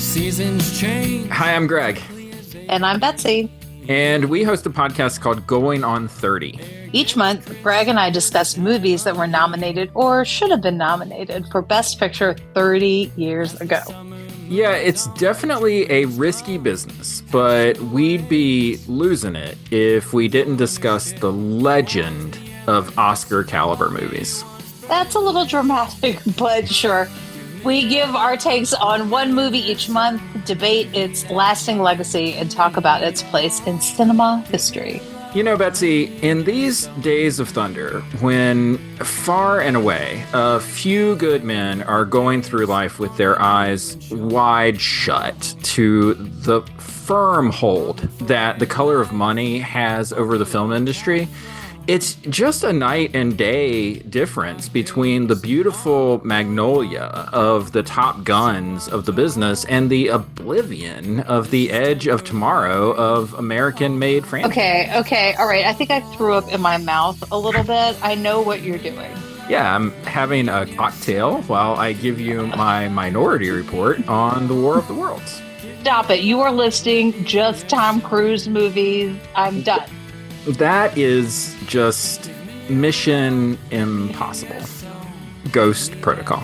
Seasons change. Hi, I'm Greg. And I'm Betsy. And we host a podcast called Going on 30. Each month, Greg and I discuss movies that were nominated or should have been nominated for Best Picture 30 years ago. Yeah, it's definitely a risky business, but we'd be losing it if we didn't discuss the legend of Oscar caliber movies. That's a little dramatic, but sure. We give our takes on one movie each month, debate its lasting legacy, and talk about its place in cinema history. You know, Betsy, in these days of thunder, when far and away a few good men are going through life with their eyes wide shut to the firm hold that The Color of Money has over the film industry, it's just a night and day difference between the beautiful magnolia of the top guns of the business and the oblivion of the edge of tomorrow of American-made franchise. Okay, all right. I think I threw up in my mouth a little bit. I know what you're doing. Yeah, I'm having a cocktail while I give you my Minority Report on the War of the Worlds. Stop it. You are listing just Tom Cruise movies. I'm done. That is just Mission Impossible. Ghost Protocol.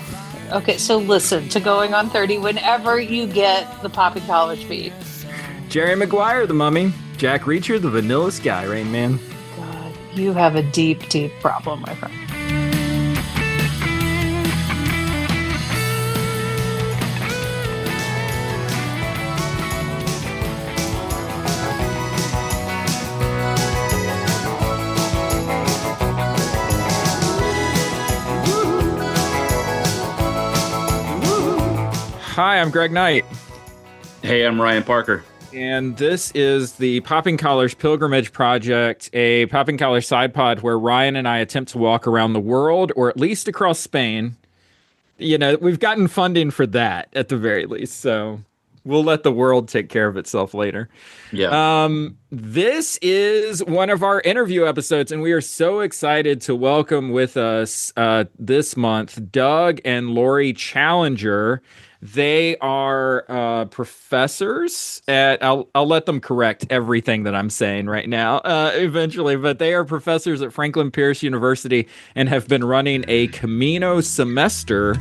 Okay, so listen to Going on 30 whenever you get the Poppy College feed. Jerry Maguire, the Mummy. Jack Reacher, the Vanilla Sky Rain Man. God, you have a deep, deep problem, my friend. Hi, I'm Greg Knight. Hey, I'm Ryan Parker. And this is the Popping Collars Pilgrimage Project, a Popping Collars side pod where Ryan and I attempt to walk around the world, or at least across Spain. You know, we've gotten funding for that at the very least, so we'll let the world take care of itself later. Yeah. This is one of our interview episodes, and we are so excited to welcome with us this month Doug and Lori Challenger. They are professors at, I'll let them correct everything that I'm saying right now eventually, but they are professors at Franklin Pierce University and have been running a Camino semester.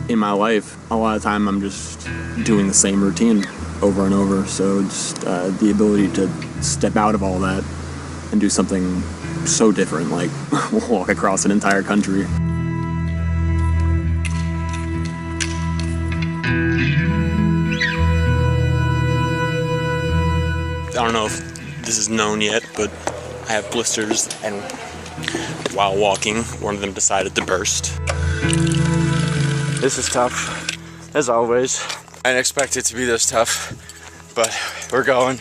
In my life, a lot of time I'm just doing the same routine over and over, so just the ability to step out of all that and do something so different, like walk across an entire country. I don't know if this is known yet, but I have blisters, and while walking, one of them decided to burst. This is tough, as always. I didn't expect it to be this tough, but we're going.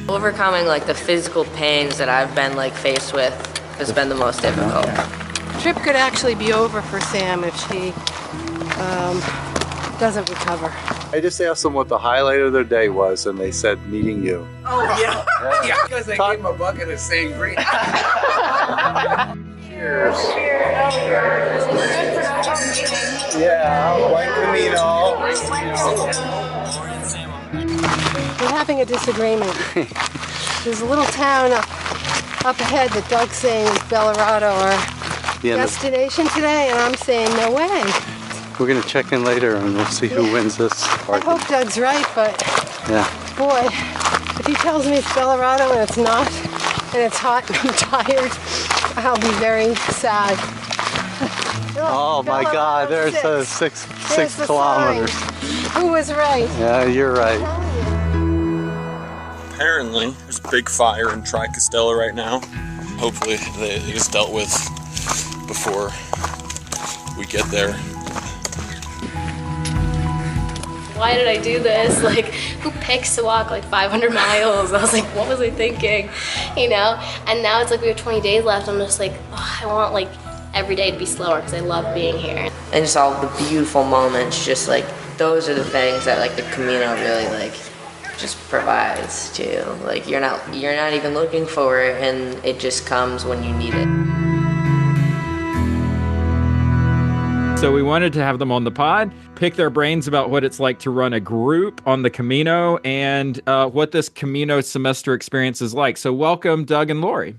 Overcoming like the physical pains that I've been like faced with has been the most difficult. The trip could actually be over for Sam if she doesn't recover. I just asked them what the highlight of their day was, and they said meeting you. Oh, yeah. Yeah, because I gave him a bucket of sangria. Cheers. Yeah, buen Camino. We're having a disagreement. There's a little town up ahead that Doug's saying is Bellarado, our destination today, and I'm saying no way. We're going to check in later, and we'll see who wins this I hope Doug's right, but boy, if he tells me it's Bellarado and it's not, and it's hot and I'm tired, I'll be very sad. Oh my God, there's a six kilometers. Sign. Who was right? Yeah, you're right. Apparently, there's a big fire in Tricastella right now. Hopefully, it is dealt with before we get there. Why did I do this? Like, who picks to walk like 500 miles? I was like, what was I thinking? You know? And now it's like we have 20 days left. I'm just like, oh, I want like every day to be slower because I love being here. And just all the beautiful moments, just like, those are the things that like the Camino really like just provides too. Like you're not even looking for it, and it just comes when you need it. So we wanted to have them on the pod pick their brains about what it's like to run a group on the Camino and what this Camino semester experience is like. So welcome, Doug and Lori.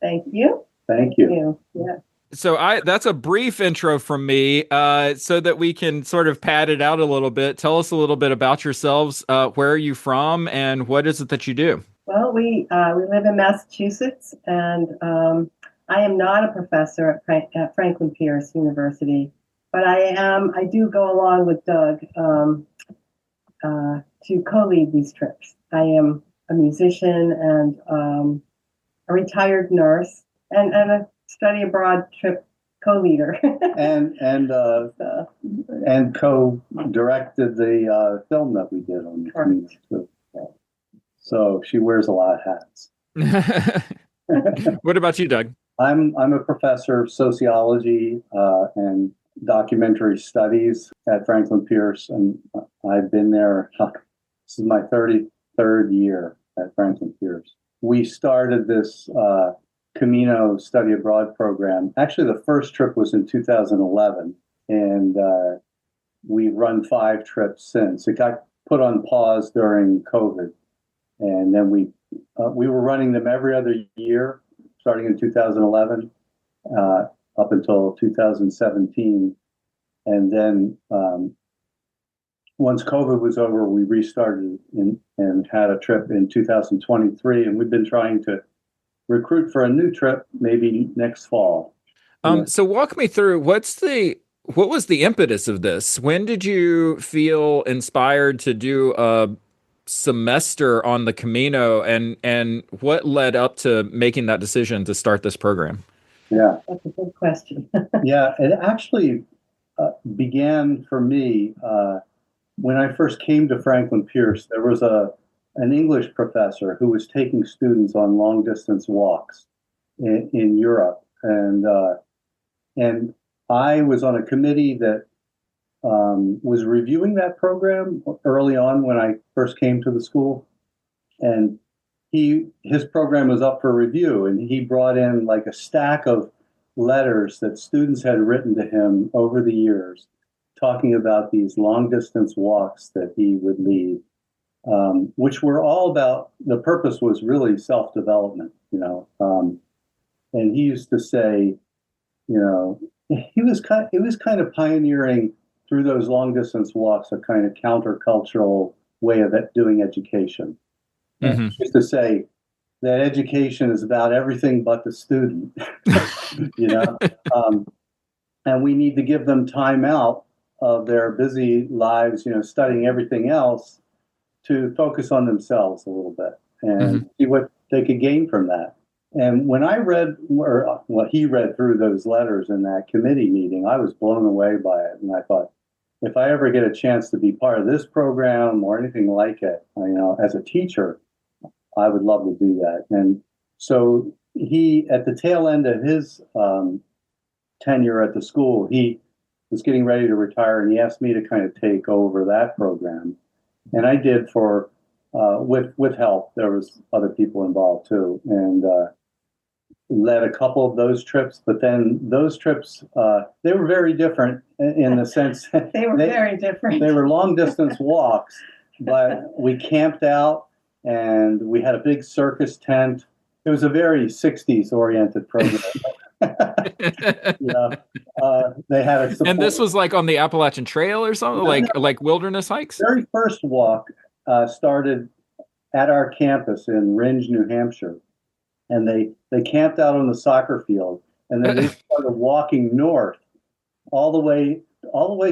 Thank you. Thank you. Yeah. So that's a brief intro from me, so that we can sort of pad it out a little bit. Tell us a little bit about yourselves. Where are you from, and what is it that you do? Well, we live in Massachusetts, and I am not a professor at Franklin Pierce University, but I do go along with Doug to co-lead these trips. I am a musician and a retired nurse and a study abroad trip co-leader. and co-directed the film that we did on the Camino too. So she wears a lot of hats. What about you, Doug? I'm a professor of sociology and documentary studies at Franklin Pierce, and I've been there. This is my 33rd year at Franklin Pierce. We started this Camino study abroad program. Actually, the first trip was in 2011, and we've run 5 trips since. It got put on pause during COVID, and then we were running them every other year, starting in 2011 up until 2017, and then once COVID was over, we restarted and had a trip in 2023, and we've been trying to recruit for a new trip maybe next fall. So walk me through what was the impetus of this? When did you feel inspired to do a semester on the Camino, and what led up to making that decision to start this program? Yeah, that's a good question. Yeah, it actually began for me when I first came to Franklin Pierce. There was an English professor who was taking students on long distance walks in Europe, and I was on a committee that was reviewing that program early on when I first came to the school, and his program was up for review, and he brought in like a stack of letters that students had written to him over the years, talking about these long distance walks that he would lead. Which were all about, the purpose was really self-development, and he used to say, he was kind of pioneering through those long distance walks a kind of countercultural way of doing education. Mm-hmm. He used to say that education is about everything but the student, and we need to give them time out of their busy lives, studying everything else, to focus on themselves a little bit and see what they could gain from that. And when I read, he read through those letters in that committee meeting, I was blown away by it. And I thought, if I ever get a chance to be part of this program or anything like it, as a teacher, I would love to do that. And so he, at the tail end of his tenure at the school, he was getting ready to retire, and he asked me to kind of take over that program. And I did for, with help. There was other people involved too, and led a couple of those trips. But then those trips, they were very different in the sense they were very different. They were long distance walks, but we camped out and we had a big circus tent. It was a very 60s oriented program. They had a support. And this was like on the Appalachian Trail or something, like wilderness hikes? The very first walk started at our campus in Rindge, New Hampshire, and they camped out on the soccer field, and then they started walking north all the way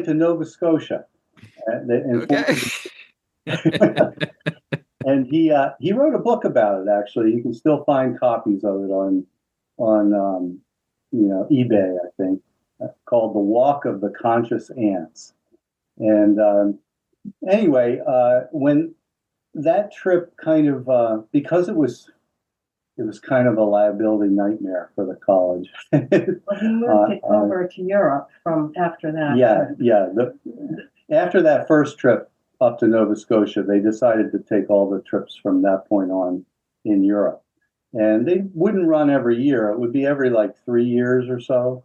to Nova Scotia. And he wrote a book about it. Actually, you can still find copies of it on eBay, I think, called "The Walk of the Conscious Ants." And anyway, when that trip kind of because it was kind of a liability nightmare for the college. Well, he moved it over to Europe from after that. Yeah. After that first trip up to Nova Scotia, they decided to take all the trips from that point on in Europe. And they wouldn't run every year. It would be every 3 years or so.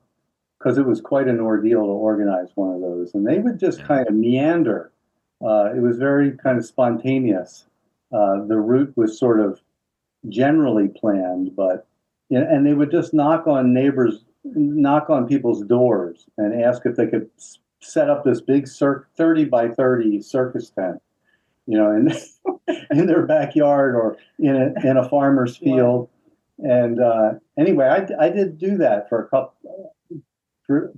because it was quite an ordeal to organize one of those. And they would just kind of meander. It was very kind of spontaneous. The route was sort of generally planned, but and they would just knock on people's doors and ask if they could set up this big 30 by 30 circus tent, in in their backyard or in a farmer's field. And anyway, I did do that for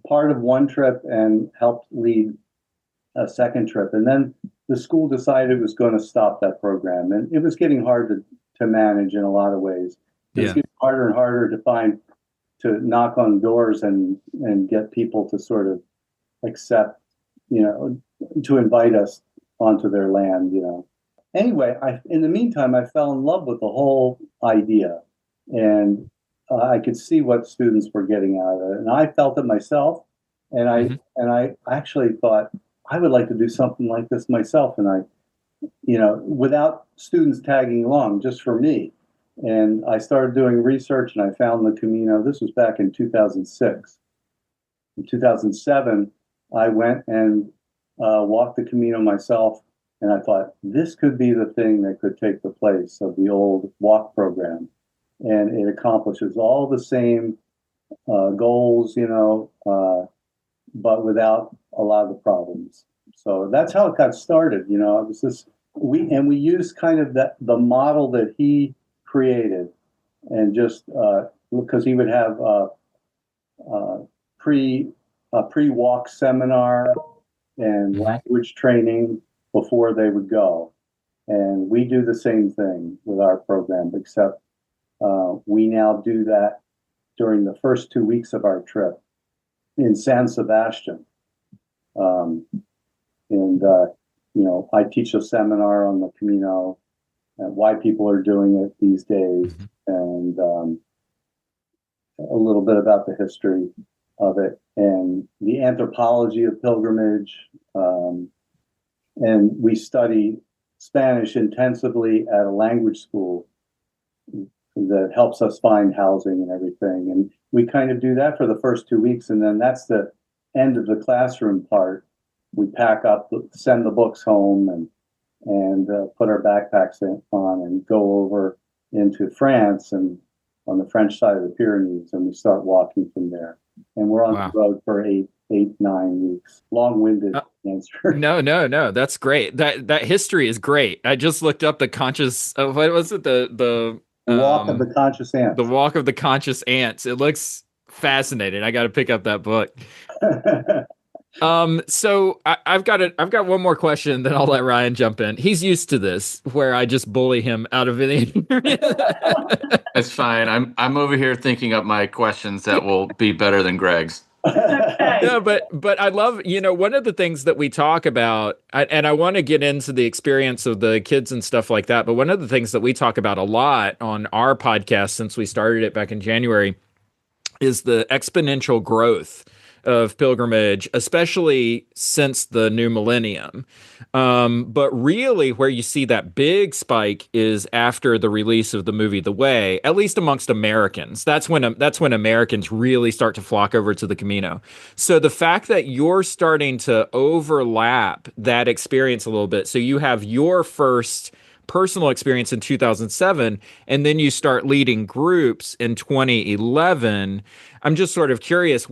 part of one trip and helped lead a second trip. And then the school decided it was going to stop that program, and it was getting hard to manage in a lot of ways. It was getting harder and harder to knock on doors and get people to sort of accept, to invite us onto their land, Anyway, in the meantime, I fell in love with the whole idea, and I could see what students were getting out of it, and I felt it myself, and I actually thought I would like to do something like this myself, and I, without students tagging along, just for me. And I started doing research, and I found the Camino. This was back in 2006. In 2007, I went and walked the Camino myself, and I thought this could be the thing that could take the place of the old walk program. And it accomplishes all the same goals, but without a lot of the problems. So that's how it got started. It was this, we used kind of the model that he created, and just because he would have a pre-walk seminar and language training before they would go. And we do the same thing with our program, except we now do that during the first 2 weeks of our trip in San Sebastian. I teach a seminar on the Camino, why people are doing it these days, and a little bit about the history of it and the anthropology of pilgrimage. And we study Spanish intensively at a language school that helps us find housing and everything. And we kind of do that for the first 2 weeks, and then that's the end of the classroom part. We pack up, send the books home, and put our backpacks on and go over into France and on the French side of the Pyrenees, and we start walking from there. And we're on the road for 9 weeks. Long-winded answer. No, that's great. That history is great. I just looked up the conscious. What was it? The Walk of the Conscious Ants. The Walk of the Conscious Ants. It looks fascinating. I got to pick up that book. So I've got one more question, then I'll let Ryan jump in. He's used to this, where I just bully him out of anything. That's fine. I'm over here thinking up my questions that will be better than Greg's. No, but I love, one of the things that we talk about, and I want to get into the experience of the kids and stuff like that, but one of the things that we talk about a lot on our podcast since we started it back in January is the exponential growth of pilgrimage, especially since the new millennium. But really where you see that big spike is after the release of the movie The Way, at least amongst Americans. That's when Americans really start to flock over to the Camino. So the fact that you're starting to overlap that experience a little bit, so you have your first personal experience in 2007, and then you start leading groups in 2011. I'm just sort of curious,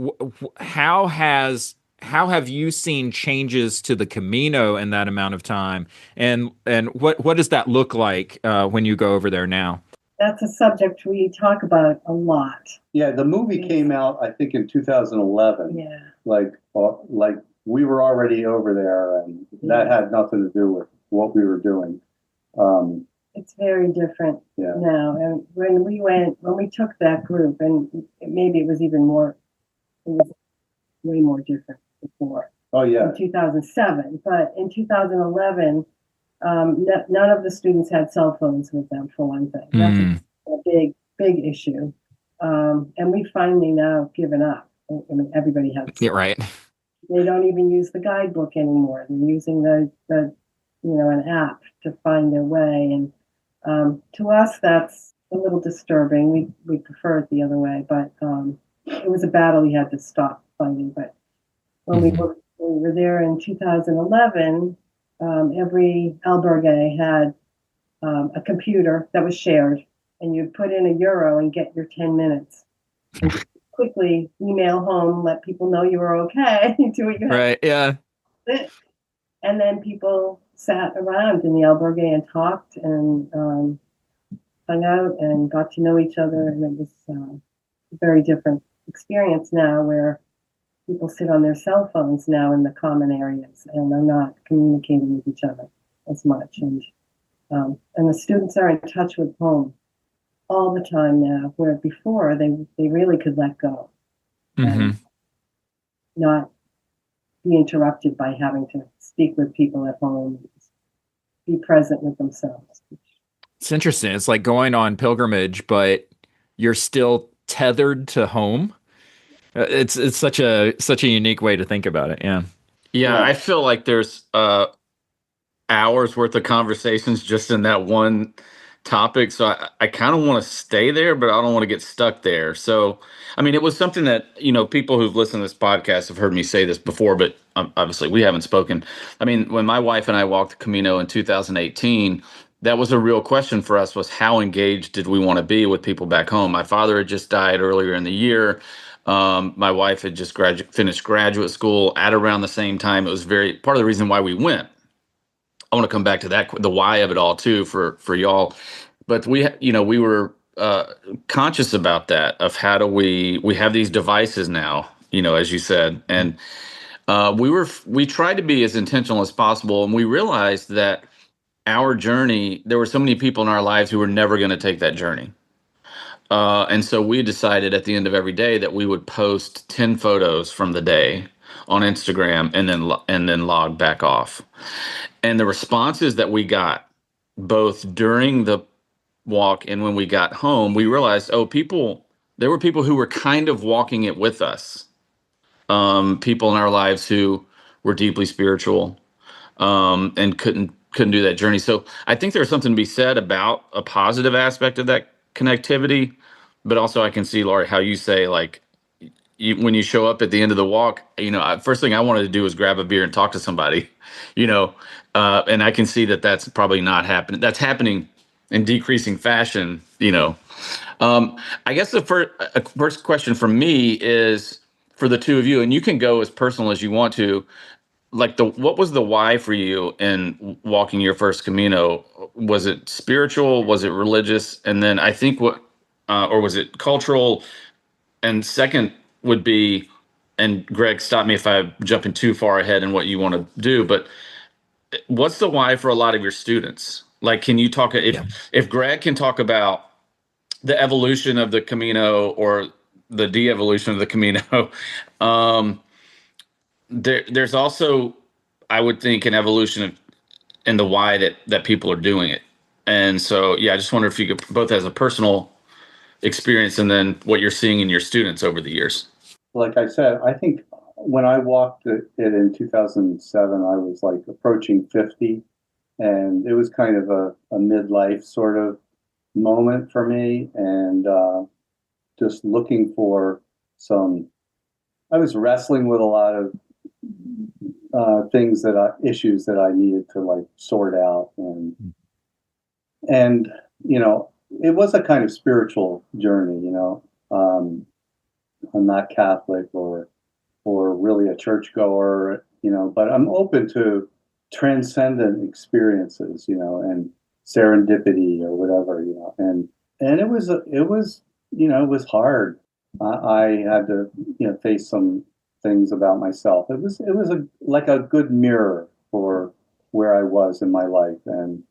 how have you seen changes to the Camino in that amount of time, and what does that look like when you go over there now? That's a subject we talk about a lot. Yeah, the movie came out, I think, in 2011. Yeah, like we were already over there, and that had nothing to do with what we were doing. It's very different now. And when we took that group, and maybe it was way more different before. Oh yeah. In 2007, but in 2011, none of the students had cell phones with them, for one thing. That's a big issue. And we finally now given up. I mean, everybody has. Yeah, right. They don't even use the guidebook anymore. They're using an app to find their way. And to us, that's a little disturbing. We prefer it the other way, but it was a battle we had to stop fighting. But when we were there in 2011, every albergue had a computer that was shared, and you'd put in €1 and get your 10 minutes. And quickly email home, let people know you were okay, do what you had. Right. Yeah. And then people sat around in the albergue and talked and hung out and got to know each other. And it was a very different experience now, where people sit on their cell phones now in the common areas and are not communicating with each other as much. And the students are in touch with home all the time now, where before they really could let go and not be interrupted by having to speak with people at home, be present with themselves. It's interesting. It's like going on pilgrimage, but you're still tethered to home. It's such a unique way to think about it. Yeah. Yeah, I feel like there's hours worth of conversations just in that one topic. So I kind of want to stay there, but I don't want to get stuck there. So, I mean, it was something that, people who've listened to this podcast have heard me say this before, but obviously we haven't spoken. I mean, when my wife and I walked the Camino in 2018, that was a real question for us, was how engaged did we want to be with people back home? My father had just died earlier in the year. My wife had just finished graduate school at around the same time. It was part of the reason why we went. I want to come back to that, the why of it all too, for y'all. But we were conscious about that, of how do we have these devices now, as you said, and we tried to be as intentional as possible, and we realized that our journey, there were so many people in our lives who were never going to take that journey. And so we decided at the end of every day that we would post 10 photos from the day on Instagram and then log back off. And the responses that we got both during the walk and when we got home, we realized, there were people who were kind of walking it with us. People in our lives who were deeply spiritual, and couldn't do that journey. So I think there's something to be said about a positive aspect of that connectivity, but also I can see, Laurie, how you say, like, when you show up at the end of the walk, first thing I wanted to do was grab a beer and talk to somebody, and I can see that that's probably not happening. That's happening in decreasing fashion, I guess the first question from me is for the two of you, and you can go as personal as you want to. Like, what was the why for you in walking your first Camino? Was it spiritual? Was it religious? And then I think or was it cultural? And second would be, and Greg, stop me if I'm jumping too far ahead in what you want to do, but what's the why for a lot of your students? Like, can you talk, if Greg can talk about the evolution of the Camino or the de-evolution of the Camino, there's also, I would think, an evolution in the why that people are doing it. And so, I just wonder if you could, both as a personal experience and then what you're seeing in your students over the years. Like I said, I think when I walked it in 2007, I was like approaching 50, and it was kind of a midlife sort of moment for me, and just looking for I was wrestling with a lot of issues that I needed to like sort out, and it was a kind of spiritual journey. I'm not Catholic or really a churchgoer, but I'm open to transcendent experiences, and serendipity or whatever, and it was hard. I had to, face some things about myself. It was like a good mirror for where I was in my life, and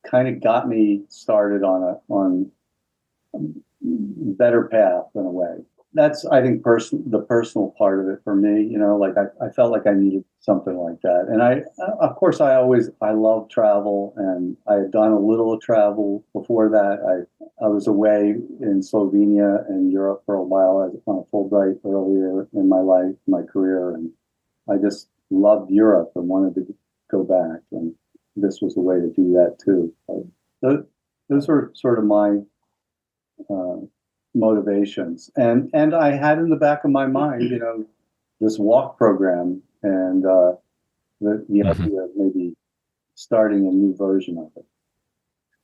kind of got me started on a better path in a way. That's, I think, the personal part of it for me. Like I felt like I needed something like that. And of course, I love travel, and I had done a little travel before that. I was away in Slovenia and Europe for a while on a Fulbright earlier in my career, and I just loved Europe and wanted to go back. And this was a way to do that too. Those were sort of my motivations, and I had in the back of my mind, this walk program, and the idea of maybe starting a new version of it.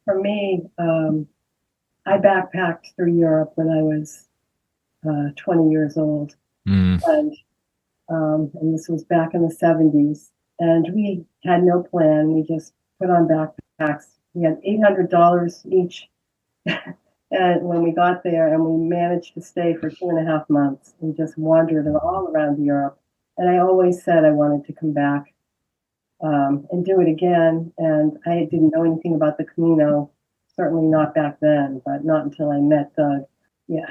For me, I backpacked through Europe when I was 20 years old, and this was back in the 70s. And we had no plan. We just put on backpacks. We had $800 each, and when we got there, and we managed to stay for 2.5 months. We just wandered all around Europe, and I always said I wanted to come back and do it again. And I didn't know anything about the Camino. Certainly not back then, but not until I met Doug. Yeah,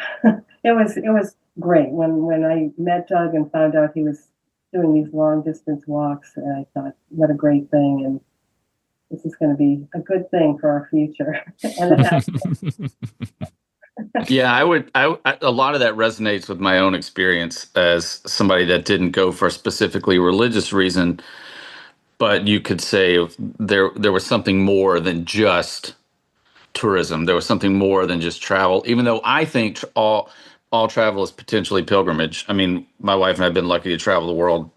it was great when I met Doug and found out he was doing these long distance walks. And I thought, what a great thing, and this is going to be a good thing for our future. And it has. Yeah, a lot of that resonates with my own experience as somebody that didn't go for a specifically religious reason, but you could say there was something more than just tourism. There was something more than just travel, even though I think all travel is potentially pilgrimage. I mean, my wife and I have been lucky to travel the world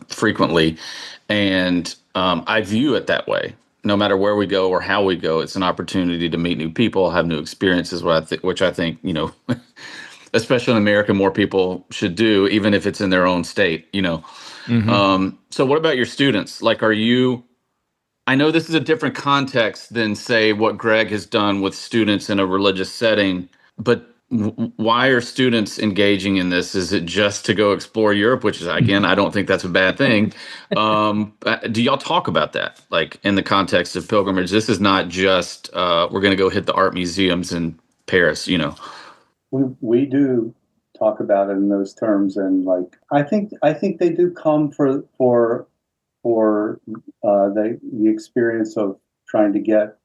frequently, and I view it that way. No matter where we go or how we go, it's an opportunity to meet new people, have new experiences, which I think, especially in America, more people should do, even if it's in their own state, So what about your students? Like, I know this is a different context than, say, what Greg has done with students in a religious setting, but why are students engaging in this? Is it just to go explore Europe, which is, again, I don't think that's a bad thing. Do y'all talk about that, like in the context of pilgrimage? This is not just we're going to go hit the art museums in Paris, We do talk about it in those terms, and like I think they do come for the experience of trying to get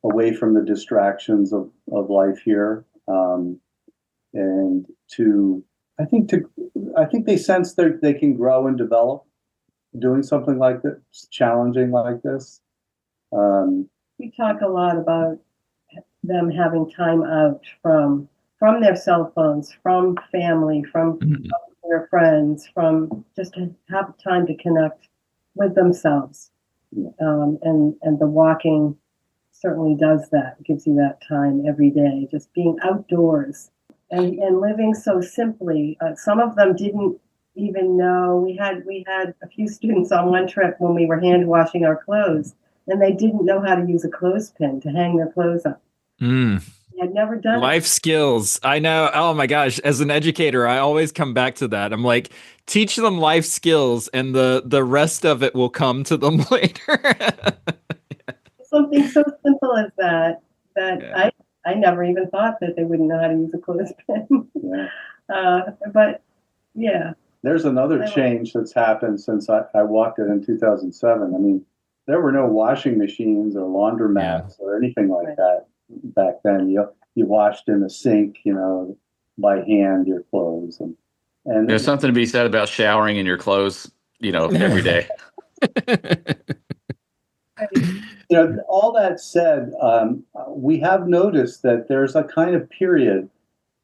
away from the distractions of life here, and I think they sense that they can grow and develop doing something like this, challenging like this. We talk a lot about them having time out from their cell phones, from family, from their friends, from just to have time to connect with themselves. And the walking certainly does that. It gives you that time every day, just being outdoors and living so simply. Some of them didn't even know. We had a few students on one trip when we were hand washing our clothes, and they didn't know how to use a clothespin to hang their clothes up. I'd never done life skills. I know. Oh my gosh. As an educator, I always come back to that. I'm like, teach them life skills and the rest of it will come to them later. Something so simple as that I never even thought that they wouldn't know how to use a clothespin. But yeah. There's another change that's happened since I walked it in 2007. I mean, there were no washing machines or laundromats or anything like that back then. You washed in the sink, by hand your clothes, and there's something to be said about showering in your clothes, every day. All that said, we have noticed that there's a kind of period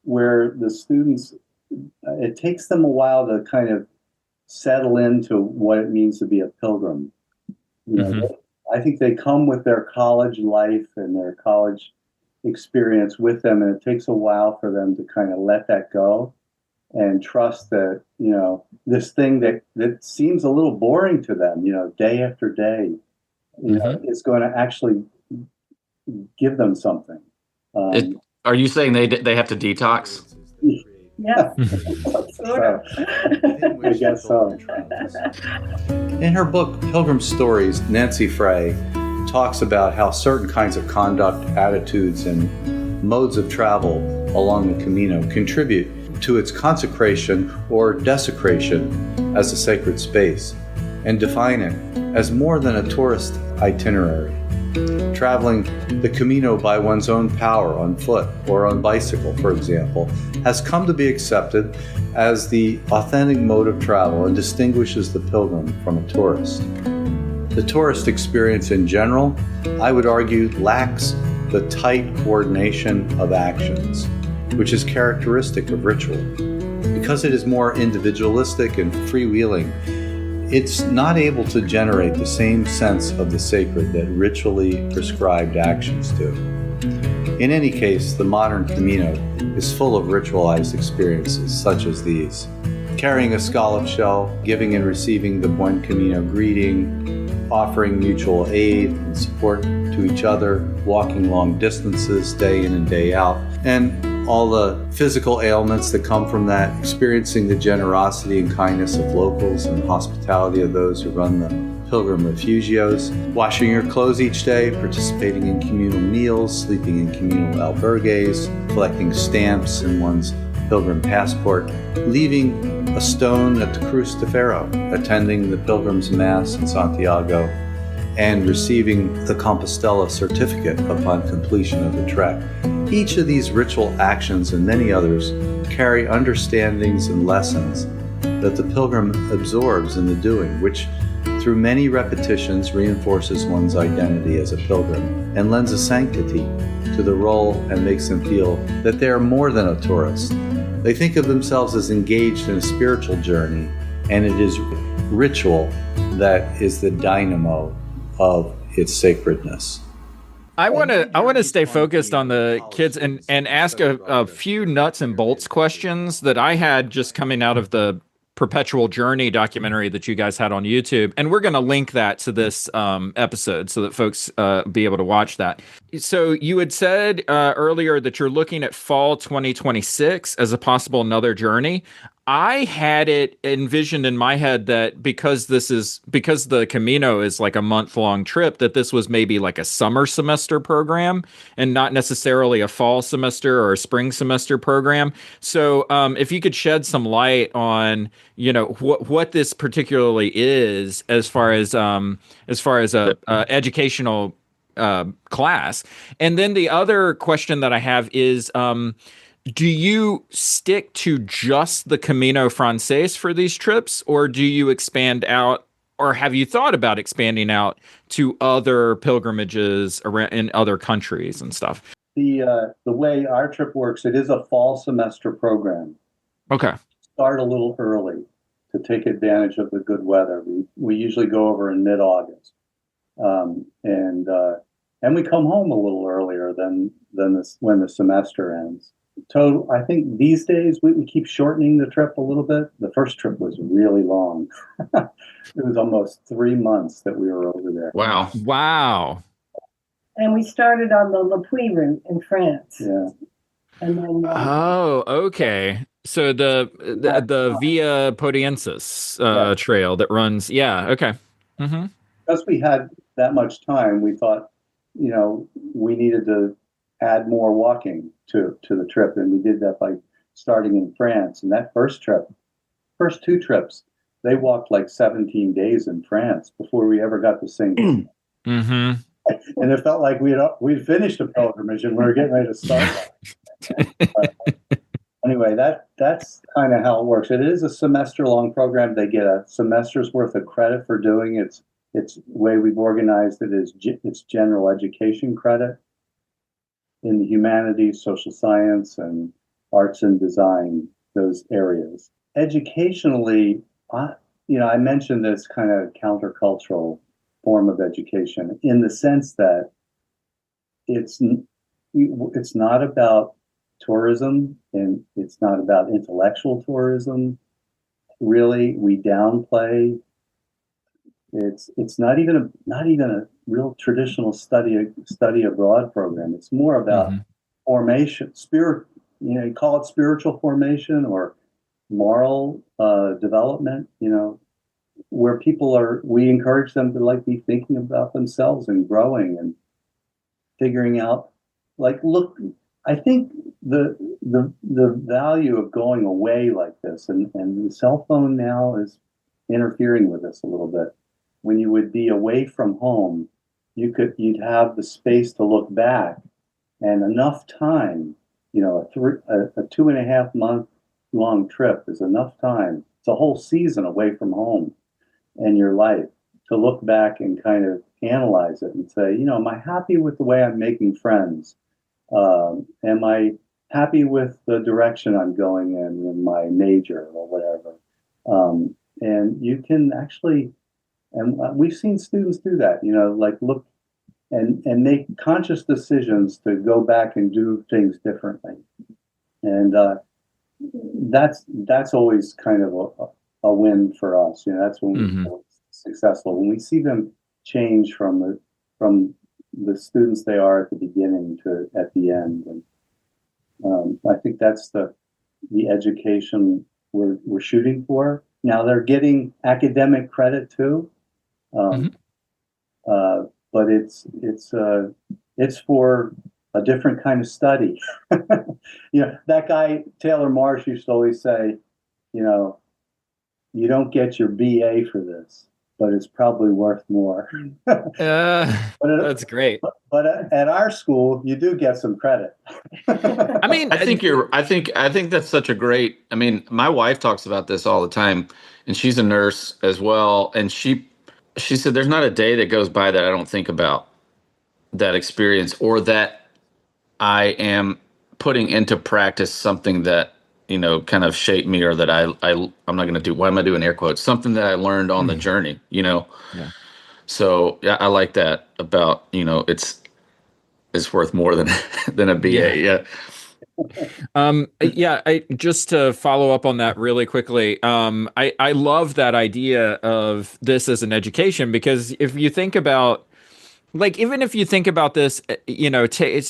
where the students, it takes them a while to kind of settle into what it means to be a pilgrim. I think they come with their college life and their college experience with them, and it takes a while for them to kind of let that go and trust that, this thing that seems a little boring to them, day after day, is going to actually give them something. Are you saying they have to detox? Yeah. I guess so. In her book, Pilgrim Stories, Nancy Frey talks about how certain kinds of conduct, attitudes, and modes of travel along the Camino contribute to its consecration or desecration as a sacred space, and define it as more than a tourist itinerary. Traveling the Camino by one's own power on foot or on bicycle, for example, has come to be accepted as the authentic mode of travel and distinguishes the pilgrim from a tourist. The tourist experience in general, I would argue, lacks the tight coordination of actions, which is characteristic of ritual. because it is more individualistic and freewheeling, it's not able to generate the same sense of the sacred that ritually prescribed actions do. In any case, the modern Camino is full of ritualized experiences such as these. Carrying a scallop shell, giving and receiving the Buen Camino greeting, offering mutual aid and support to each other, walking long distances day in and day out, and all the physical ailments that come from that, experiencing the generosity and kindness of locals and the hospitality of those who run the pilgrim refugios, washing your clothes each day, participating in communal meals, sleeping in communal albergues, collecting stamps in one's pilgrim passport, leaving a stone at the Cruz de Ferro, attending the Pilgrim's Mass in Santiago, and receiving the Compostela certificate upon completion of the trek. Each of these ritual actions and many others carry understandings and lessons that the pilgrim absorbs in the doing, which through many repetitions reinforces one's identity as a pilgrim and lends a sanctity to the role and makes them feel that they are more than a tourist. They think of themselves as engaged in a spiritual journey, and it is ritual that is the dynamo of its sacredness. I want to stay focused on the kids and ask a few nuts and bolts questions that I had just coming out of the Perpetual Journey documentary that you guys had on YouTube, and we're going to link that to this episode so that folks be able to watch that. So you had said earlier that you're looking at fall 2026 as a possible another journey. I had it envisioned in my head that because the Camino is like a month-long trip, that this was maybe like a summer semester program and not necessarily a fall semester or a spring semester program. So if you could shed some light on, what this particularly is as far as a educational class. And then the other question that I have is, do you stick to just the Camino Frances for these trips, or do you expand out, or have you thought about expanding out to other pilgrimages around in other countries and stuff? The way our trip works, it is a fall semester program. Okay. Start a little early to take advantage of the good weather. We usually go over in mid-August, and we come home a little earlier than when the semester ends. Total, I think these days we keep shortening the trip a little bit. The first trip was really long. It was almost 3 months that we were over there. Wow. And we started on the Le Puy route in France. Yeah. And then Oh, okay. So the Via Podiensis trail that runs. Yeah. Okay. Mm-hmm. Because we had that much time, we thought, we needed to add more walking to the trip, and we did that by starting in France. And that first two trips, they walked like 17 days in France before we ever got to St. Mm-hmm. And it felt like we'd finished a pilgrimage and we were getting ready to start. Anyway, that's kind of how it works. It is a semester-long program. They get a semester's worth of credit for doing it. It's the way we've organized it is it's general education credit in the humanities, social science, and arts and design, those areas. Educationally, I mentioned this kind of countercultural form of education in the sense that it's not about tourism and it's not about intellectual tourism. Really, we downplay. It's not even a real traditional study abroad program. It's more about formation, spirit. You call it spiritual formation or moral development. Where we encourage them to be thinking about themselves and growing and figuring out. Look, I think the value of going away like this, and the cell phone now is interfering with this a little bit. When you would be away from home, you'd have the space to look back and enough time. A 2.5 month long trip is enough time. It's a whole season away from home and your life to look back and kind of analyze it and say, am I happy with the way I'm making friends? Am I happy with the direction I'm going in my major or whatever. And you can actually, and we've seen students do that, like look and make conscious decisions to go back and do things differently. And that's always kind of a win for us. That's when we're successful. When we see them change from the students they are at the beginning to at the end. And I think that's the education we're shooting for. Now they're getting academic credit too, but it's for a different kind of study. That guy Taylor Marsh used to always say, you don't get your BA for this, but it's probably worth more. That's great. But at our school, you do get some credit. I mean, I think that's such a great. I mean, my wife talks about this all the time, and she's a nurse as well. And she said, "There's not a day that goes by that I don't think about that experience, or that I am putting into practice something that kind of shaped me, or that I'm not going to do. Why am I doing air quotes? Something that I learned on the journey. Yeah. So yeah, I like that about it's worth more than a BA. Yeah. I just to follow up on that really quickly. I love that idea of this as an education, because if you think about, like, even if you think about this,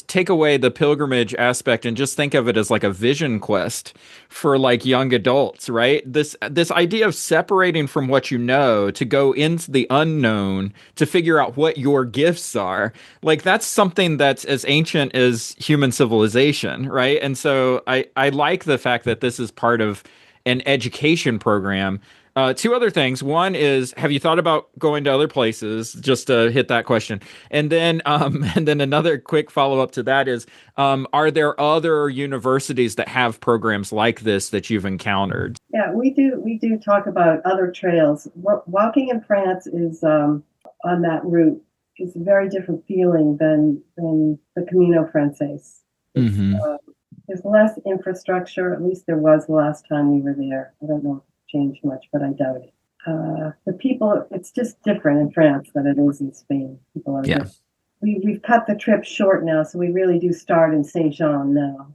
take away the pilgrimage aspect and just think of it as like a vision quest for like young adults, right? This idea of separating from what you know to go into the unknown to figure out what your gifts are, like that's something that's as ancient as human civilization, right? And so I like the fact that this is part of an education program. Two other things. One is, have you thought about going to other places? Just to hit that question, and then another quick follow up to that is, are there other universities that have programs like this that you've encountered? Yeah, we do. We do talk about other trails. Walking in France is on that route is a very different feeling than the Camino Frances. There's less infrastructure. At least there was the last time we were there. I don't know. Changed much, but I doubt it. The people, it's just different in France than it is in Spain. People are different. We've cut the trip short now, so we really do start in Saint Jean now,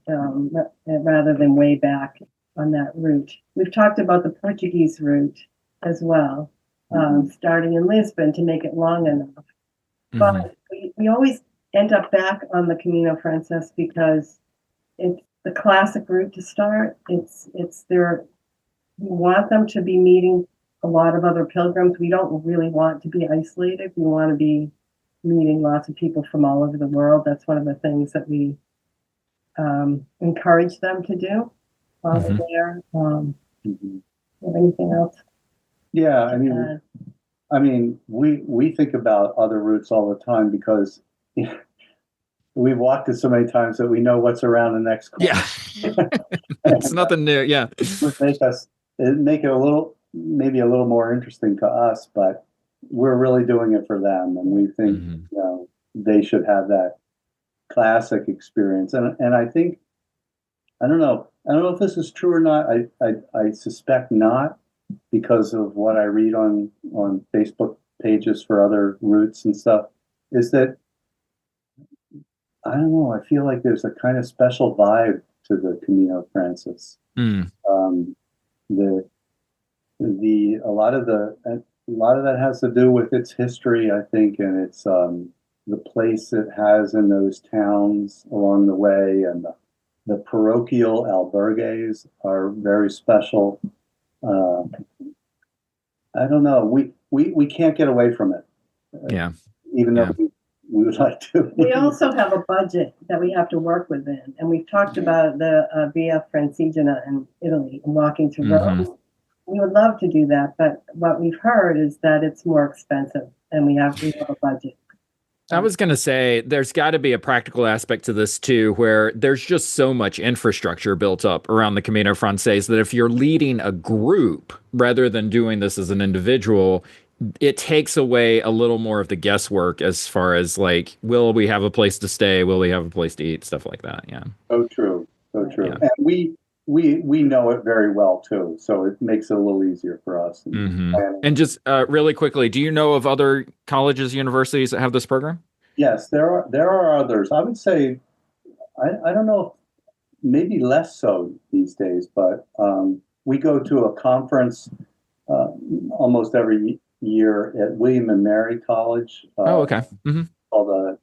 rather than way back on that route. We've talked about the Portuguese route as well, starting in Lisbon to make it long enough. But we always end up back on the Camino Frances because it's the classic route to start. It's their. We want them to be meeting a lot of other pilgrims. We don't really want to be isolated. We want to be meeting lots of people from all over the world. That's one of the things that we encourage them to do while they're there. Have anything else? Yeah, I mean, we think about other routes all the time because we've walked it so many times that we know what's around the next corner. Yeah, it's nothing new. Yeah, make it maybe a little more interesting to us, but we're really doing it for them, and we think they should have that classic experience. And I think I don't know if this is true or not. I suspect not, because of what I read on Facebook pages for other routes and stuff. Is that I don't know. I feel like there's a kind of special vibe to the Camino Frances. A lot of that has to do with its history, I think, and it's the place it has in those towns along the way, and the parochial albergues are very special. I don't know. We can't get away from it. Even though we would like to. We also have a budget that we have to work within, and we've talked about the Via Francigena in Italy and walking to Rome. We would love to do that, but what we've heard is that it's more expensive, and we have a budget. I was going to say, there's got to be a practical aspect to this too, where there's just so much infrastructure built up around the Camino Frances that if you're leading a group rather than doing this as an individual, it takes away a little more of the guesswork as far as like, will we have a place to stay? Will we have a place to eat? Stuff like that. Yeah. Oh, true. So true. Yeah. And we know it very well too, so it makes it a little easier for us. And just really quickly, do you know of other colleges, universities that have this program? Yes, there are others. I would say I don't know, maybe less so these days, but we go to a conference uh, almost every year at William and Mary College. Okay. Called the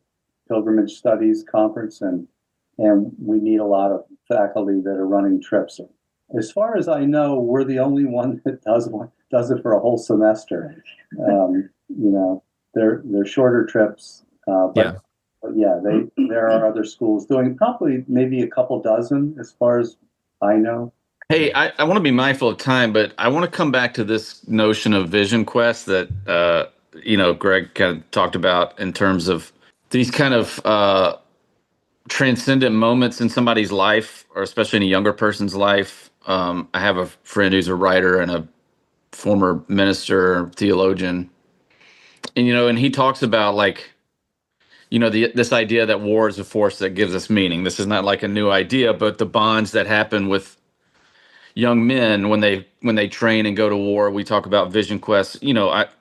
Pilgrimage Studies Conference, and we meet a lot of faculty that are running trips. As far as I know, we're the only one that does it for a whole semester. They're shorter trips, but yeah, there are other schools doing probably maybe a couple dozen as far as I know. Hey, I want to be mindful of time, but I want to come back to this notion of vision quest that Greg kind of talked about in terms of these kind of transcendent moments in somebody's life, or especially in a younger person's life. I have a friend who's a writer and a former minister, theologian, and he talks about this idea that war is a force that gives us meaning. This is not like a new idea, but the bonds that happen with young men when they train and go to war. We talk about vision quest.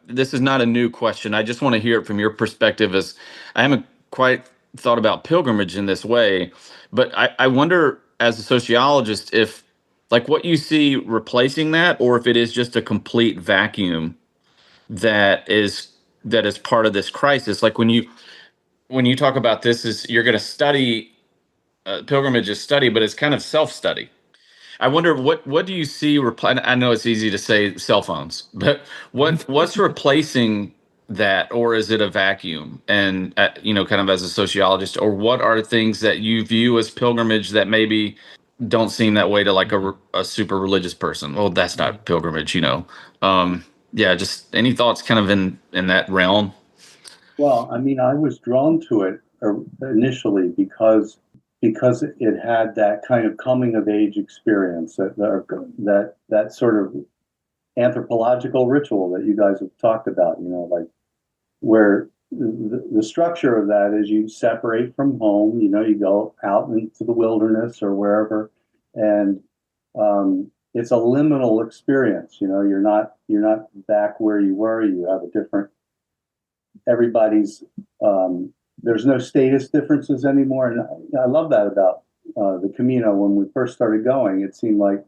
This is not a new question. I just want to hear it from your perspective, as I haven't quite thought about pilgrimage in this way, but I wonder, as a sociologist, if what you see replacing that, or if it is just a complete vacuum that is part of this crisis. Like when you talk about this, is you're going to study pilgrimage is study, but it's kind of self-study. I wonder what do you see? I know it's easy to say cell phones, but what's replacing that, or is it a vacuum? And kind of as a sociologist, or what are things that you view as pilgrimage that maybe don't seem that way to like a super religious person? Well, that's not pilgrimage, Just any thoughts, kind of in that realm. Well, I mean, I was drawn to it initially because it had that kind of coming of age experience, that sort of anthropological ritual that you guys have talked about, like where the structure of that is you separate from home, you go out into the wilderness or wherever, and it's a liminal experience. You're not back where you were. You have a different, everybody's there's no status differences anymore. And I love that about the Camino. When we first started going, it seemed like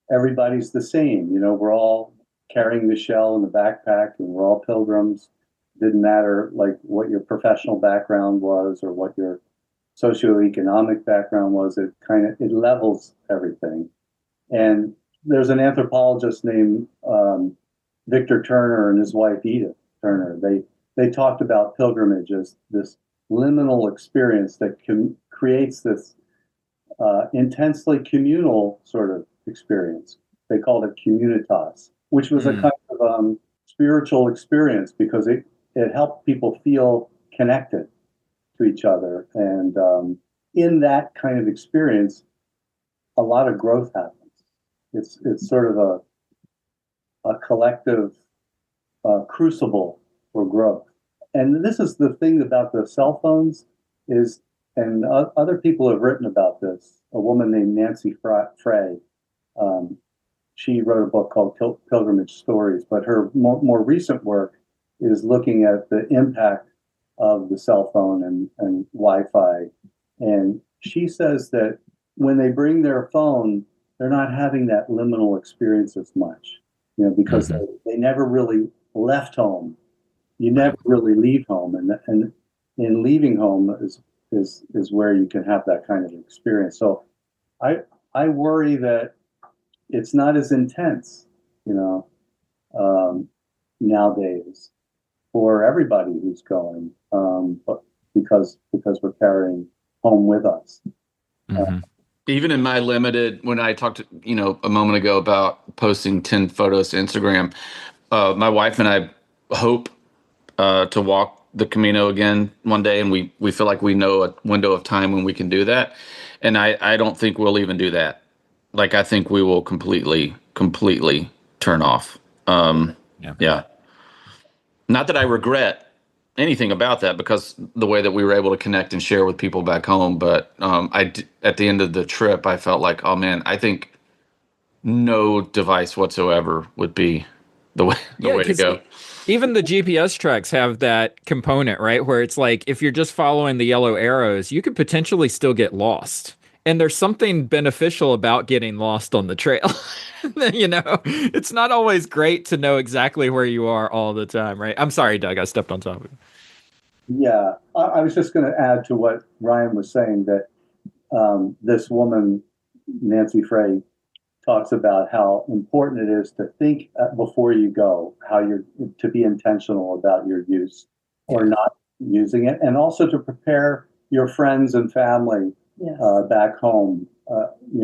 everybody's the same. We're all carrying the shell in the backpack, and we're all pilgrims. Didn't matter like what your professional background was or what your socioeconomic background was. It levels everything. And there's an anthropologist named Victor Turner and his wife Edith Turner. They talked about pilgrimage as this liminal experience that creates this intensely communal sort of experience. They called it communitas, which was a kind of spiritual experience because it helped people feel connected to each other. And in that kind of experience, a lot of growth happens. It's sort of a collective crucible for growth. And this is the thing about the cell phones is, and other people have written about this. A woman named Nancy Frey, she wrote a book called Pilgrimage Stories, but her more recent work is looking at the impact of the cell phone and Wi-Fi. And she says that when they bring their phone, they're not having that liminal experience as much, because they never really left home. You never really leave home, and in leaving home is where you can have that kind of experience. So I worry that it's not as intense, nowadays for everybody who's going, but because we're carrying home with us. Even in my limited, when I talked a moment ago about posting 10 photos to Instagram, my wife and I hope to walk the Camino again one day, and we feel like we know a window of time when we can do that, and I don't think we'll even do that. Like, I think we will completely turn off. Yeah. Not that I regret anything about that because the way that we were able to connect and share with people back home. But at the end of the trip, I felt like, oh man, I think no device whatsoever would be the way to go. Even the GPS tracks have that component, right? Where it's like, if you're just following the yellow arrows, you could potentially still get lost. And there's something beneficial about getting lost on the trail. It's not always great to know exactly where you are all the time, right? I'm sorry, Doug, I stepped on top of you. Yeah, I was just going to add to what Ryan was saying that this woman, Nancy Frey, talks about how important it is to think before you go, how you're to be intentional about your use or not using it, and also to prepare your friends and family back home. That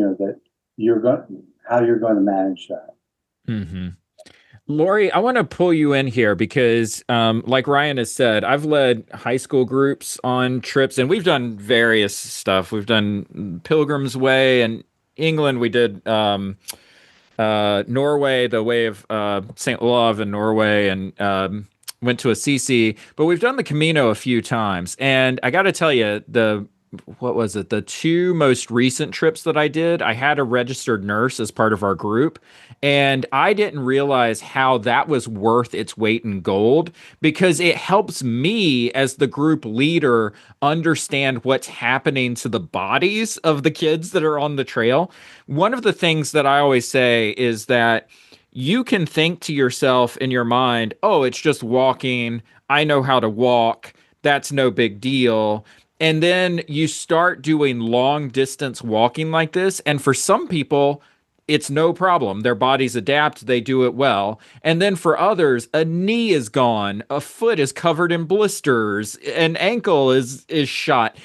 how you're going to manage that. Mm-hmm. Lori, I want to pull you in here because, like Ryan has said, I've led high school groups on trips, and we've done various stuff. We've done Pilgrim's Way in England. We did Norway, the Way of St. Olav in Norway, and went to Assisi. But we've done the Camino a few times, and I got to tell you, the two most recent trips that I did, I had a registered nurse as part of our group, and I didn't realize how that was worth its weight in gold because it helps me as the group leader understand what's happening to the bodies of the kids that are on the trail. One of the things that I always say is that you can think to yourself in your mind, oh, it's just walking. I know how to walk. That's no big deal. And then you start doing long distance walking like this. And for some people, it's no problem. Their bodies adapt. They do it well. And then for others, a knee is gone. A foot is covered in blisters. An ankle is shot.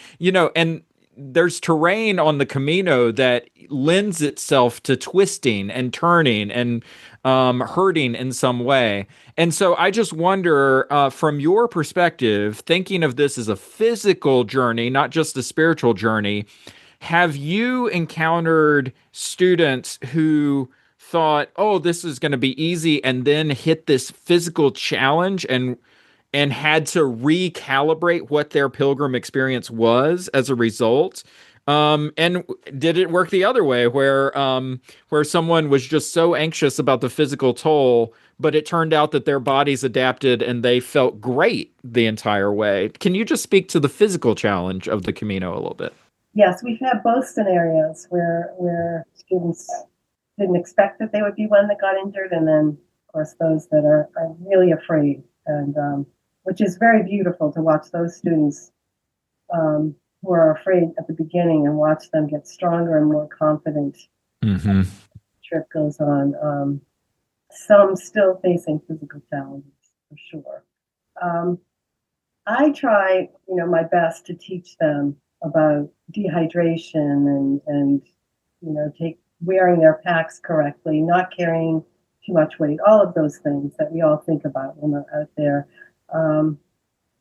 And there's terrain on the Camino that lends itself to twisting and turning and hurting in some way. And so I just wonder, from your perspective, thinking of this as a physical journey, not just a spiritual journey, have you encountered students who thought, oh, this is going to be easy, and then hit this physical challenge and had to recalibrate what their pilgrim experience was as a result? And did it work the other way where someone was just so anxious about the physical toll, but it turned out that their bodies adapted and they felt great the entire way? Can you just speak to the physical challenge of the Camino a little bit? Yes, we've had both scenarios where students didn't expect that they would be one that got injured, and then, of course, those that are really afraid, and which is very beautiful to watch those students who are afraid at the beginning and watch them get stronger and more confident. Mm-hmm. As the trip goes on. Some still facing physical challenges, for sure. I try, my best to teach them about dehydration and wearing their packs correctly, not carrying too much weight, all of those things that we all think about when we're out there.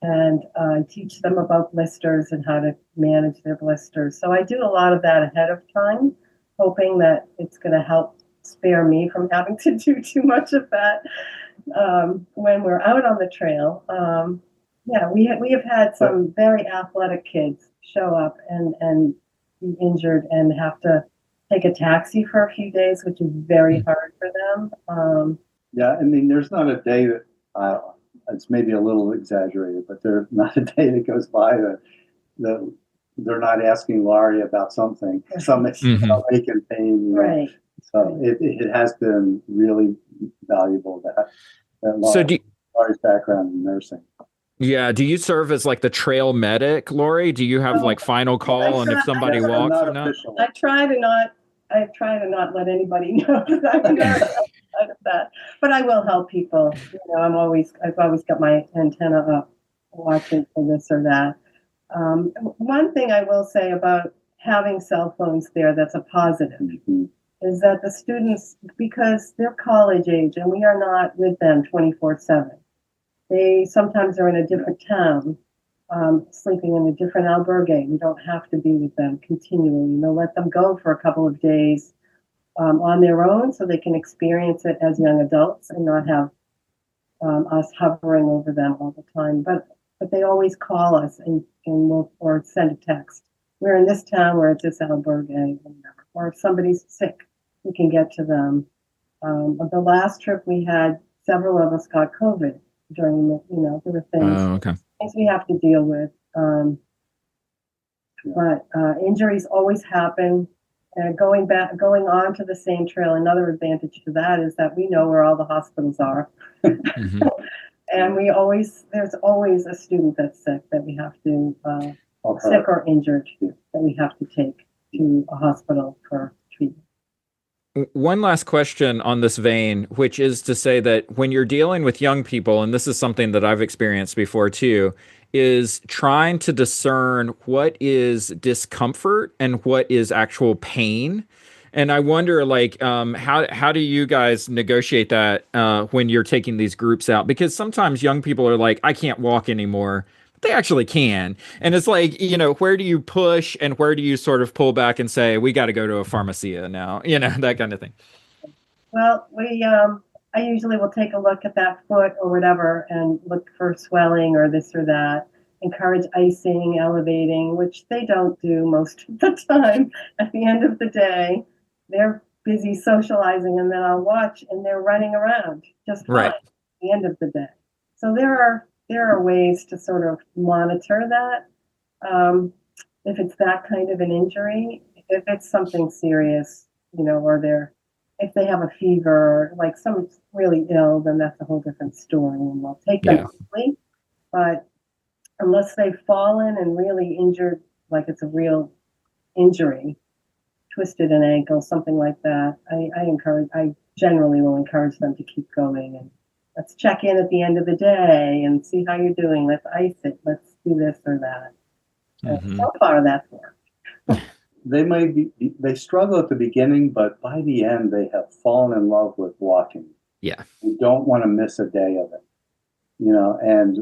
And I teach them about blisters and how to manage their blisters. So I do a lot of that ahead of time, hoping that it's going to help spare me from having to do too much of that when we're out on the trail. We have had some very athletic kids show up and be injured and have to take a taxi for a few days, which is very hard for them. There's not a day that it's maybe a little exaggerated, but there's not a day that goes by that they're not asking Laurie about something, some ache and pain. Right. So it has been really valuable that Laurie's background in nursing. Yeah. Do you serve as like the trail medic, Lori? Do you have like final call on if somebody walks or not? I try to not let anybody know that I'm not out of that, but I will help people. I've always got my antenna up, watching for this or that. One thing I will say about having cell phones there that's a positive is that the students, because they're college age and we are not with them 24/7, they sometimes are in a different town, sleeping in a different albergue. We don't have to be with them continually. Let them go for a couple of days on their own so they can experience it as young adults and not have us hovering over them all the time. But but they always call us or send a text. We're in this town, we're at this albergue, or whatever. Or if somebody's sick, we can get to them. The last trip we had, several of us got COVID during there were things we have to deal with. But injuries always happen. Going on to the same trail, another advantage to that is that we know where all the hospitals are. Mm-hmm. And there's always a student that's sick that we have to, sick or injured, that we have to take to a hospital for treatment. One last question on this vein, which is to say that when you're dealing with young people, and this is something that I've experienced before too, is trying to discern what is discomfort and what is actual pain. And I wonder, how do you guys negotiate that when you're taking these groups out? Because sometimes young people are like, I can't walk anymore. But they actually can. And it's like, where do you push and where do you sort of pull back and say, we got to go to a pharmacia now, that kind of thing. Well, I usually will take a look at that foot or whatever and look for swelling or this or that. Encourage icing, elevating, which they don't do most of the time. At the end of the day, they're busy socializing, and then I'll watch, and they're running around just fine at the end of the day. So there are ways to sort of monitor that. If it's that kind of an injury, if it's something serious, or if they have a fever, like someone's really ill, then that's a whole different story, and we'll take them quickly. But unless they've fallen and really injured, like it's a real injury, twisted an ankle, something like that, I generally will encourage them to keep going, and let's check in at the end of the day and see how you're doing. Let's ice it. Let's do this or that. So far, that's worked. They struggle at the beginning, but by the end, they have fallen in love with walking. Yeah. You don't want to miss a day of it. And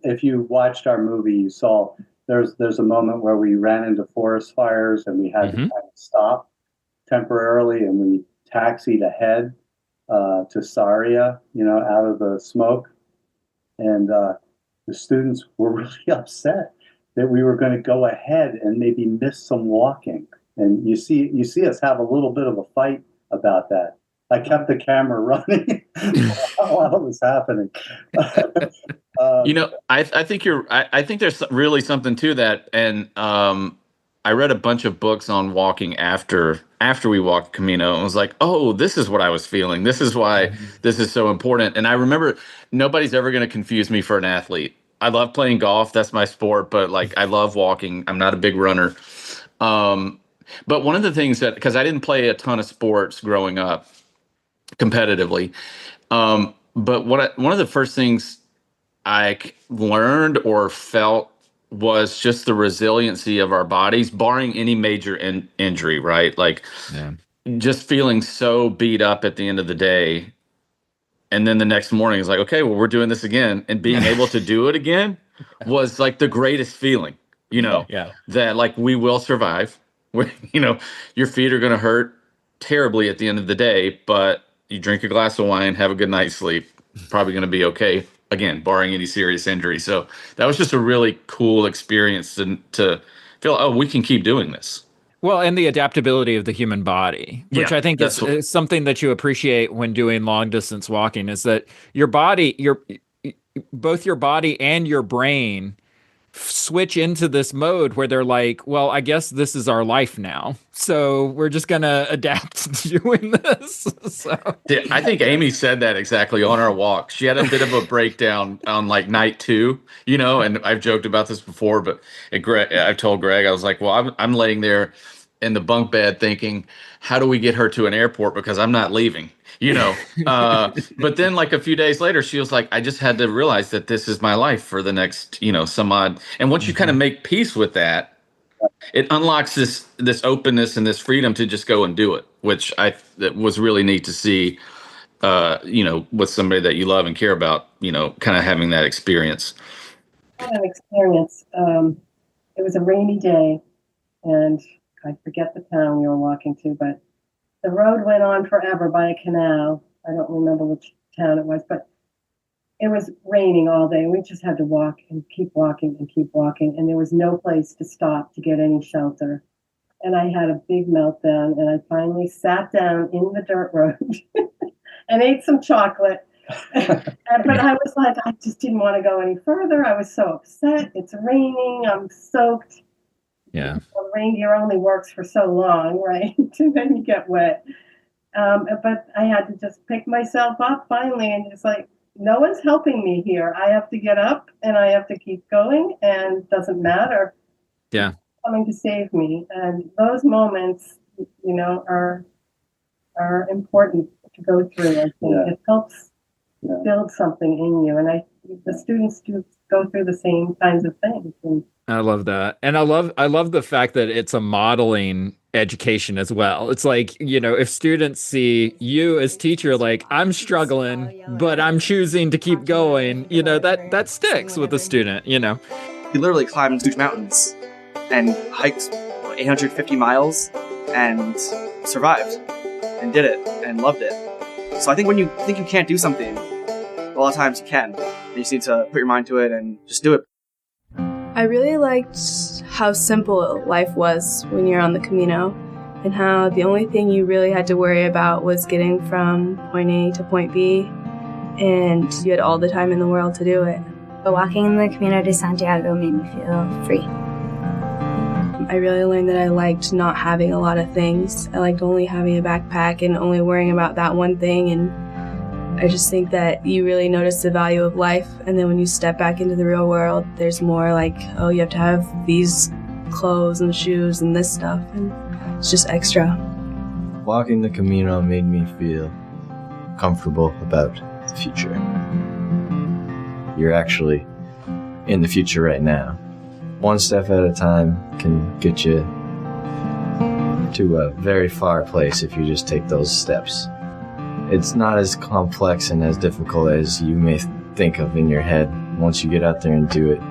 if you watched our movie, you saw there's a moment where we ran into forest fires and we had to kind of stop temporarily, and we taxied ahead to Saria, out of the smoke. And the students were really upset that we were going to go ahead and maybe miss some walking. And you see us have a little bit of a fight about that. I kept the camera running while it was happening. I think there's really something to that. And I read a bunch of books on walking after we walked Camino, and was like, oh, this is what I was feeling. This is why this is so important. And I remember nobody's ever going to confuse me for an athlete. I love playing golf. That's my sport. But I love walking. I'm not a big runner. But one of the things because I didn't play a ton of sports growing up competitively. But one of the first things I learned or felt was just the resiliency of our bodies, barring any major injury, right? Just feeling so beat up at the end of the day. And then the next morning is like, okay, well, we're doing this again. And being able to do it again was like the greatest feeling, that we will survive. Your feet are going to hurt terribly at the end of the day, but you drink a glass of wine, have a good night's sleep, probably going to be okay. Again, barring any serious injury. So that was just a really cool experience to feel, oh, we can keep doing this. Well, and the adaptability of the human body, which I think is something that you appreciate when doing long distance walking, is that your body, both your body and your brain switch into this mode where they're like, well, I guess this is our life now. So we're just going to adapt to doing this. Yeah, I think Amy said that exactly on our walk. She had a bit of a breakdown on night 2, and I've joked about this before, but I've told Greg, I was like, well, I'm laying there in the bunk bed thinking, how do we get her to an airport? Because I'm not leaving, but then a few days later, she was like, I just had to realize that this is my life for the next, some odd. And once you kind of make peace with that, it unlocks this openness and this freedom to just go and do it, which that was really neat to see, with somebody that you love and care about, kind of having that experience. An experience. It was a rainy day, and I forget the town we were walking to, but the road went on forever by a canal. I don't remember which town it was, but it was raining all day. We just had to walk and keep walking and keep walking. And there was no place to stop to get any shelter. And I had a big meltdown, and I finally sat down in the dirt road and ate some chocolate. But I was like, I just didn't want to go any further. I was so upset. It's raining. I'm soaked. Yeah. A reindeer only works for so long, right? And then you get wet. But I had to just pick myself up finally, and it's like, no one's helping me here. I have to get up and I have to keep going, and it doesn't matter. Yeah. Coming to save me. And those moments, are important to go through. I think it helps build something in you. And the students do go through the same kinds of things. And I love that. And I love the fact that it's a modeling education as well. It's like, if students see you as teacher, like, I'm struggling, but I'm choosing to keep going, that sticks with the student. He literally climbed huge mountains and hiked 850 miles and survived and did it and loved it. So I think when you think you can't do something, a lot of times you can. You just need to put your mind to it and just do it. I really liked how simple life was when you're on the Camino, and how the only thing you really had to worry about was getting from point A to point B, and you had all the time in the world to do it. But walking the Camino de Santiago made me feel free. I really learned that I liked not having a lot of things. I liked only having a backpack and only worrying about that one thing, and I just think that you really notice the value of life, and then when you step back into the real world, there's more like, oh, you have to have these clothes and shoes and this stuff, and it's just extra. Walking the Camino made me feel comfortable about the future. You're actually in the future right now. One step at a time can get you to a very far place if you just take those steps. It's not as complex and as difficult as you may think of in your head once you get out there and do it.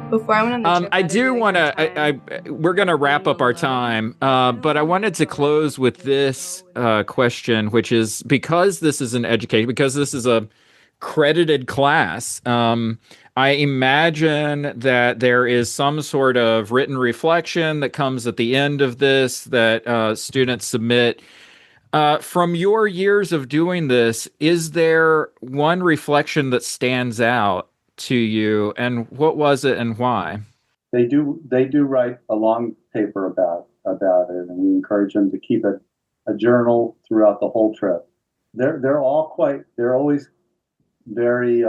Before I went on the trip, I do want to. We're going to wrap up our time, but I wanted to close with this question, which is, because this is an education, because this is a credited class. I imagine that there is some sort of written reflection that comes at the end of this that students submit. From your years of doing this, is there one reflection that stands out to you, and what was it and why? They do write a long paper about it, and we encourage them to keep a journal throughout the whole trip. They're always very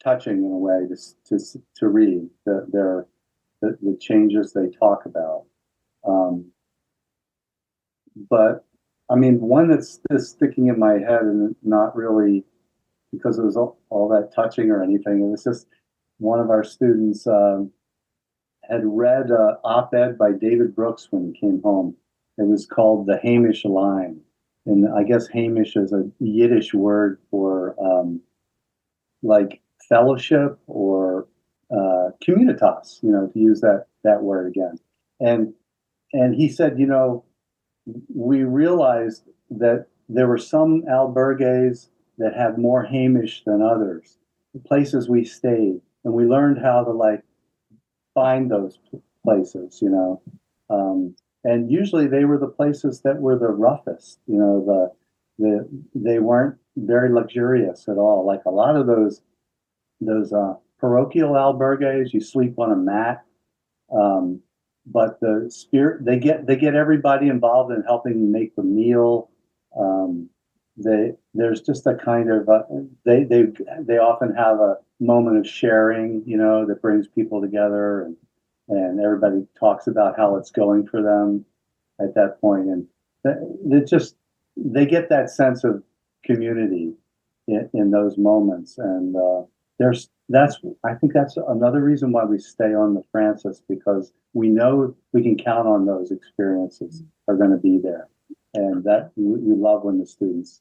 touching in a way to read the changes they talk about. But I mean, one that's sticking in my head, and not really because it was all that touching or anything. It was just one of our students had read an op-ed by David Brooks when he came home. It was called The Hamish Line. And I guess Hamish is a Yiddish word for like fellowship or communitas, to use that word again. And he said, we realized that there were some albergues that had more Hamish than others, the places we stayed, and we learned how to find those places, and usually they were the places that were the roughest, they weren't very luxurious at all. Like a lot of those parochial albergues, you sleep on a mat. But the spirit, they get everybody involved in helping make the meal. There's just a kind of they often have a moment of sharing, that brings people together, and everybody talks about how it's going for them at that point, and they get that sense of community in those moments, and I think that's another reason why we stay on the Francis, because we know we can count on those experiences are going to be there, and that we love when the students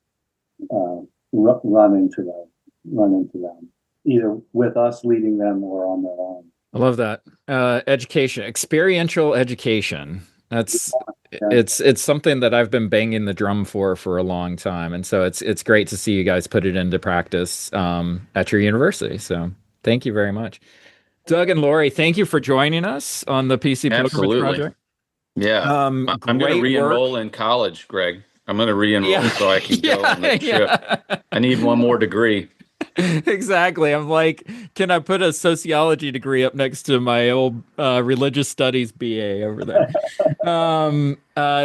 run into them, either with us leading them or on their own. I love that. Education, experiential education. That's it's something that I've been banging the drum for a long time, and so it's great to see you guys put it into practice at your university. So thank you very much, Doug and Lori. Thank you for joining us on the PC Pilgrimage Absolutely. Project. Yeah, I'm going to re-enroll in college, Greg. I'm going to re-enroll so I can go on the trip. I need one more degree. Exactly. I'm like, can I put a sociology degree up next to my old religious studies BA over there?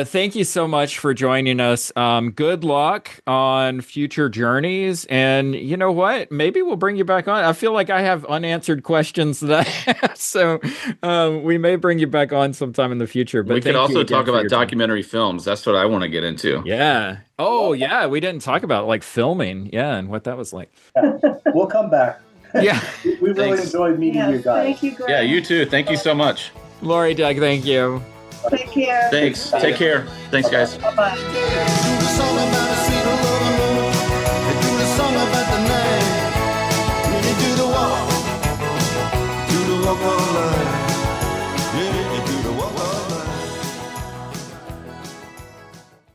Thank you so much for joining us. Good luck on future journeys. And you know what? Maybe we'll bring you back on. I feel like I have unanswered questions that I have, so we may bring you back on sometime in the future. But we could also talk about documentary films. That's what I want to get into. Yeah. Oh, yeah. We didn't talk about like filming. Yeah. And what that was like. We'll come back. Yeah. We really enjoyed meeting you guys. Thank you, Greg. Yeah, you too. Thank you so much. Lori, Doug, thank you. Take care. Thanks. Take care. Thanks, guys. Bye-bye.